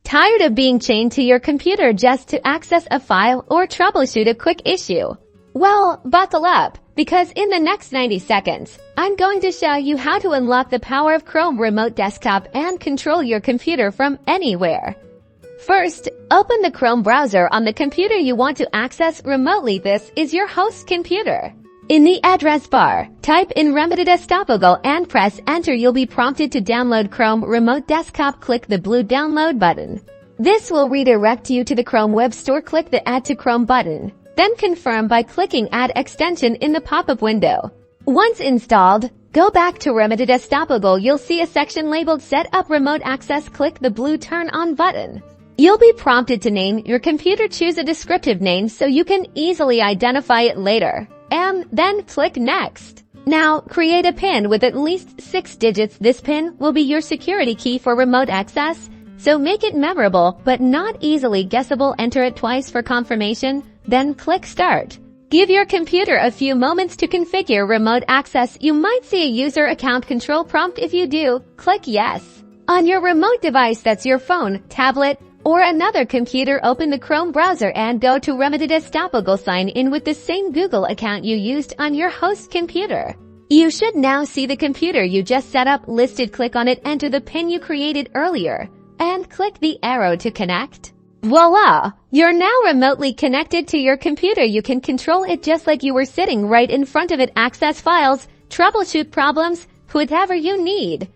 Tired of being chained to your computer just to access a file or troubleshoot a quick issue? Well, buckle up, because in the next 90 seconds, I'm going to show you how to unlock the power of Chrome Remote Desktop and control your computer from anywhere. First, open the Chrome browser on the computer you want to access remotely. This is your host computer. In the address bar, type in remotedesktop and press enter. You'll be prompted to download Chrome Remote Desktop. Click the blue download button. This will redirect you to the Chrome Web Store. Click the Add to Chrome button. Then confirm by clicking Add Extension in the pop-up window. Once installed, go back to Remote Desktop. You'll see a section labeled Set Up Remote Access. Click the blue Turn On button. You'll be prompted to name your computer. Choose a descriptive name so you can easily identify it later. And then click Next. Now, create a PIN with at least 6 digits. This PIN will be your security key for remote access, so make it memorable but not easily guessable. Enter it twice for confirmation, then click Start. Give your computer a few moments to configure remote access. You might see a user account control prompt. If you do, click Yes. On your remote device, that's your phone, tablet, or another computer, open the Chrome browser and go to Remote Desktop. Sign in with the same Google account you used on your host computer. You should now see the computer you just set up listed. Click on it, enter the PIN you created earlier, and click the arrow to connect. Voila! You're now remotely connected to your computer. You can control it just like you were sitting right in front of it. Access files, troubleshoot problems, whatever you need.